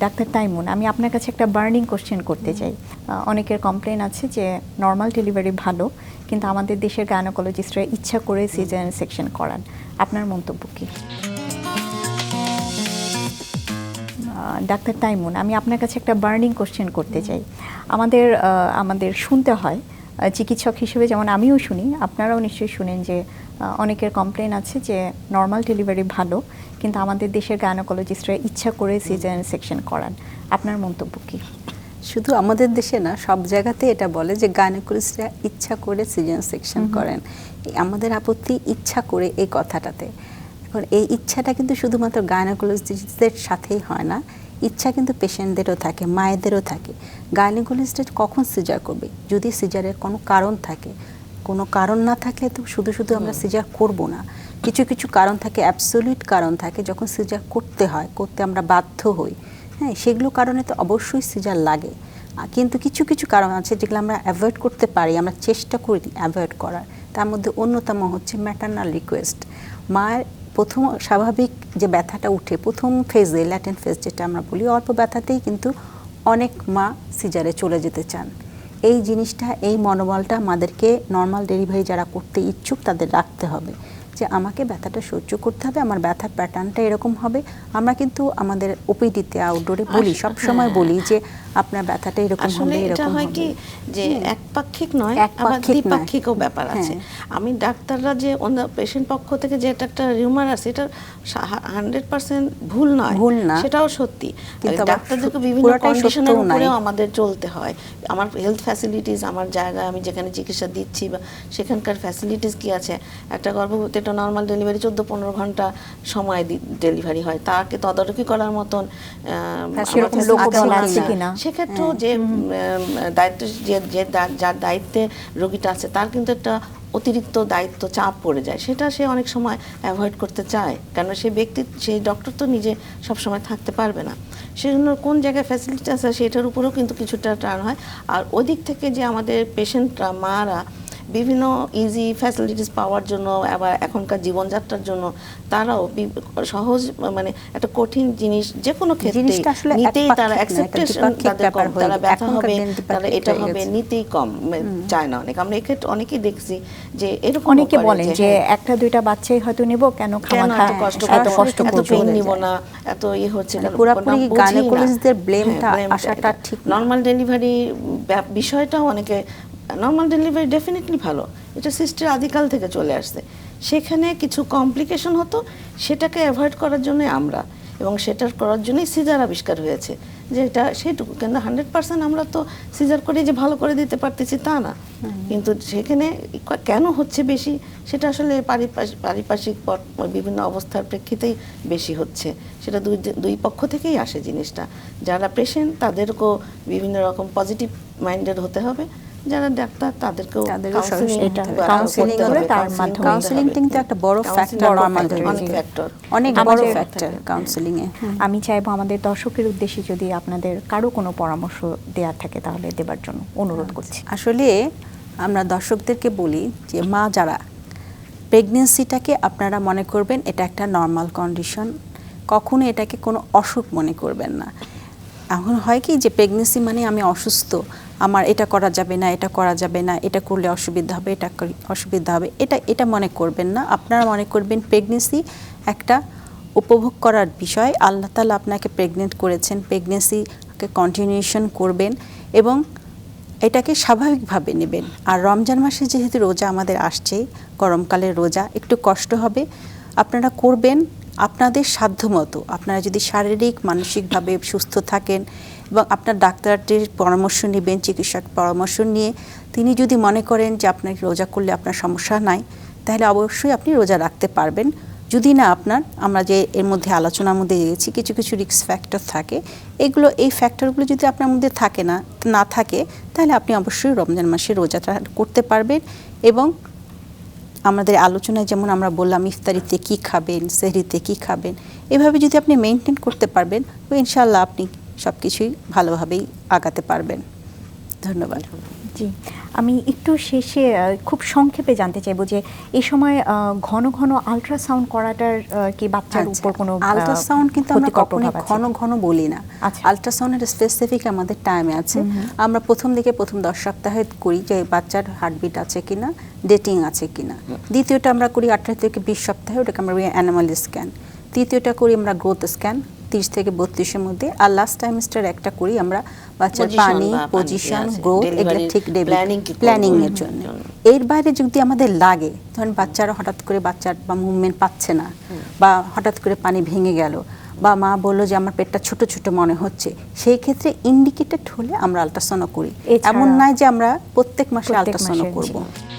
Doctor তাইমুন, আমি আপনার কাছে একটা বার্নিং কোশ্চেন করতে চাই। অনেকের কমপ্লেন আছে যে নর্মাল ডেলিভারি ভালো, কিন্তু আমাদের দেশের গাইনোকোলজিস্টরা ইচ্ছা করে সিজারিয়ান সেকশন করান। আপনার মন্তব্য কী? ডাক্তার তাইমুন, আমি আপনার কাছে একটা বার্নিং কোশ্চেন করতে চাই। আমাদের শুনতে হয়, চিকিৎসক হিসেবে যেমন আমিও শুনি, আপনারাও নিশ্চয়ই শুনেন যে অনেকের কমপ্লেন আছে যে নর্মাল ডেলিভারি ভালো, কিন্তু আমাদের দেশের গাইনোকোলজিস্টরা ইচ্ছা করে সিজারিয়ান সেকশন করান। আপনার মন্তব্য কী? শুধু আমাদের দেশে না, সব জায়গাতে এটা বলে যে গাইনোকোলজিস্টরা ইচ্ছা করে সিজারিয়ান সেকশন করেন। আমাদের আপত্তি ইচ্ছা করে এই কথাটাতে। এখন এই ইচ্ছাটা কিন্তু শুধুমাত্র গাইনোকোলজিস্টদের সাথেই হয় না, ইচ্ছা কিন্তু পেশেন্টদেরও থাকে, মায়েদেরও থাকে। গাইনোকোলজিস্ট কখন সিজার করবে? যদি সিজারের কোনো কারণ থাকে। কোনো কারণ না থাকলে তো শুধু শুধু আমরা সিজার করব না। কিছু কিছু কারণ থাকে, অ্যাবসলিউট কারণ থাকে, যখন সিজার করতে হয়, করতে আমরা বাধ্য হই, হ্যাঁ, সেগুলো কারণে তো অবশ্যই সিজার লাগে। কিন্তু কিছু কিছু কারণ আছে যেগুলো আমরা অ্যাভয়েড করতে পারি, আমরা চেষ্টা করি অ্যাভয়েড করার। তার মধ্যে অন্যতম হচ্ছে ম্যাটারনাল রিকোয়েস্ট। মায়ের প্রথম স্বাভাবিক যে ব্যথাটা উঠে প্রথম ফেজে, ল্যাটেন্ট ফেজ যেটা আমরা বলি, অল্প ব্যথাতেই কিন্তু অনেক মা সিজারে চলে যেতে চান। এই জিনিসটা, এই মনোবলটা আমাদেরকে নর্মাল ডেলিভারি যারা করতে ইচ্ছুক তাদের রাখতে হবে, যে আমাকে ব্যথাটা সহ্য করতে হবে, আমার ব্যথার প্যাটার্নটা এরকম হবে। আমরা কিন্তু আমাদের ওপিডিতে, আউটডোরে বলি, সব সময় বলি যে আপনার ব্যথাটা এরকম হবে, এরকম হবে। হয় কি যে একপাক্ষিক নয়, আবার দ্বিপাক্ষিকও ব্যাপার আছে। আমি ডাক্তাররা যে পেশেন্ট পক্ষ থেকে যে একটা রিউমার আছে, এটা 100% ভুল নয়, সেটাও সত্যি। ডাক্তারদেরকে বিভিন্ন কন্ডিশনের উপরেও আমাদের চলতে হয়। আমার হেলথ ফ্যাসিলিটিস, আমার জায়গায় আমি যেখানে চিকিৎসা দিচ্ছি বা সেখানকার ফ্যাসিলিটিস কি আছে। একটা গর্ভবতী, একটা নর্মাল ডেলিভারি 14-15 ঘন্টা সময় ডেলিভারি হয়, তাকে তদারকি করার মতন সেক্ষেত্রেও যে দায়িত্ব, যার দায়িত্বে রোগীটা আছে, তার কিন্তু একটা অতিরিক্ত দায়িত্ব, চাপ পড়ে যায়। সেটা সে অনেক সময় অ্যাভয়েড করতে চায়, কেন সেই ডক্টর তো নিজে সবসময় থাকতে পারবে না। সেজন্য কোন জায়গায় ফ্যাসিলিটি আছে সেটার উপরেও কিন্তু কিছুটা টার্ন হয়। আর ওই দিক থেকে যে আমাদের পেশেন্টরা, মারা বিভিন্ন ইজি ফ্যাসিলিটিস পাওয়ার জন্য, আবার এখনকার জীবনযাত্রার জন্য তারাও সহজ, মানে একটা কঠিন জিনিস যে কোনো ক্ষেত্রে নিতেই তারা অ্যাকসেপ্টেশন, তারা ব্যথা হবে, তারা এটা হবে, নিতেই কম চায় না অনেক। আমরা এক্ষেত্রে অনেকেই দেখছি যে এরকম অনেকে বলেন যে একটা দুইটা বাচ্চাই হয়তো নেব, কেন এত কষ্ট, এত পেইন নিব না, এত হচ্ছে না। পুরোপুরি গাইনোকোলজিস্টদের ব্লেমটা আসাটা ঠিক। নর্মাল ডেলিভারি বিষয়টাও অনেকে, নর্মাল ডেলিভারি ডেফিনেটলি ভালো, এটা সিস্টের আদিকাল থেকে চলে আসছে। সেখানে কিছু কমপ্লিকেশন হতো, সেটাকে অ্যাভয়েড করার জন্যই আমরা, এবং সেটা করার জন্যই সিজার আবিষ্কার হয়েছে, যে এটা সেটুকু। কিন্তু 100% আমরা তো সিজার করে যে ভালো করে দিতে পারতেছি তা না। কিন্তু সেখানে কেন হচ্ছে বেশি, সেটা আসলে পারিপার্শ্বিক বিভিন্ন অবস্থার প্রেক্ষিতেই বেশি হচ্ছে। সেটা দুই পক্ষ থেকেই আসে জিনিসটা। যারা পেশেন্ট তাদেরকেও বিভিন্ন রকম পজিটিভ মাইন্ডেড হতে হবে, যারা ডাক্তার তাদেরকেও কাউন্সেলিং কিন্তু একটা বড় ফ্যাক্টর, অনেক বড় ফ্যাক্টর কাউন্সেলিং এ। আমি চাইবো আমাদের দর্শকের উদ্দেশ্যে যদি আপনাদের কারো কোনো পরামর্শ দেওয়ার থাকে তাহলে দেবার জন্য অনুরোধ করছি। আসলে আমরা দর্শকদেরকে বলি যে মা যারা, প্রেগন্যান্সিটাকে আপনারা মনে করবেন এটা একটা নর্মাল কন্ডিশন, কখনো এটাকে কোনো অসুখ মনে করবেন না। এখন হয় কি যে প্রেগন্যান্সি মানে আমি অসুস্থ, আমার এটা করা যাবে না, এটা করা যাবে না, এটা করলে অসুবিধা হবে, এটা অসুবিধা হবে, এটা মনে করবেন না। আপনারা মনে করবেন প্রেগন্যান্সি একটা উপভোগ করার বিষয়। আল্লাহ তাআলা আপনাকে প্রেগনেন্ট করেছেন, প্রেগন্যান্সিকে কন্টিনিউশন করবেন এবং এটাকে স্বাভাবিকভাবে নেবেন। আর রমজান মাসে যেহেতু রোজা আমাদের আসছে, গরমকালের রোজা, একটু কষ্ট হবে, আপনারা করবেন আপনাদের সাধ্যমতো। আপনারা যদি শারীরিক মানসিকভাবে সুস্থ থাকেন এবং আপনার ডাক্তারটির পরামর্শ নেবেন, চিকিৎসক পরামর্শ নিয়ে তিনি যদি মনে করেন যে আপনাকে রোজা করলে আপনার সমস্যা নাই, তাহলে অবশ্যই আপনি রোজা রাখতে পারবেন। যদি না আমরা যে এর মধ্যে আলোচনার মধ্যে দিয়েছি কিছু কিছু রিস্ক ফ্যাক্টর থাকে, এই ফ্যাক্টরগুলো যদি আপনার মধ্যে না থাকে তাহলে আপনি অবশ্যই রমজান মাসে রোজাটা করতে পারবেন। এবং আমাদের আলোচনায় যেমন আমরা বললাম ইফতারিতে কি খাবেন, সেহরিতে কি খাবেন, এভাবে যদি আপনি মেনটেন করতে পারবেন তো ইনশাআল্লাহ আপনি সব কিছুই ভালোভাবেই আগাতে পারবেন। ধন্যবাদ। জি। আমি একটু শেষে খুব সংক্ষেপে জানতে চাইবো যে এই সময় ঘন ঘন আল্ট্রাসাউন্ড করাটার কি বাচ্চার উপর কোনো আল্ট্রাসাউন্ড কিন্তু আমরা ক্ষতিকর কখনোই প্রভাব আছে? ঘন ঘন বলি না। আচ্ছা। আল্ট্রাসাউন্ডের স্পেসিফিক আমাদের টাইমে আছে। আমরা প্রথম 10 সপ্তাহে করি যে বাচ্চার হার্টবিট আছে কিনা, ডেটিং আছে কিনা। দ্বিতীয়টা আমরা করি 18 থেকে 20 সপ্তাহে, ওটাকে আমরা বলি অ্যানিমাল স্ক্যান। তৃতীয়টা করি আমরা গ্রোথ স্ক্যান 30 থেকে 32 এর মধ্যে। আর লাস্ট টাইমস্টার একটা করি আমরা বাচ্চার Position পানি, বা পানি পজিশন, আছে, গ্রোথ, এগুলো delivery ঠিক planning কি করবো? প্ল্যানিং এর জন্য। এর বাইরে যদি আমাদের লাগে, ধরেন বাচ্চারা হঠাৎ করে বাচ্চার বা মুভমেন্ট পাচ্ছে না, বা হঠাৎ করে পানি ভেঙে গেল, বা মা বললো যে আমার পেটটা ছোট ছোট মনে হচ্ছে, সেই ক্ষেত্রে ইন্ডিকেটেড হলে আমরা আল্ট্রাসাউন্ড করি। এছাড়া- এমন নয় যে আমরা প্রত্যেক মাসে প্রত্যেক আল্ট্রাসাউন্ড মাসে, করব। জি।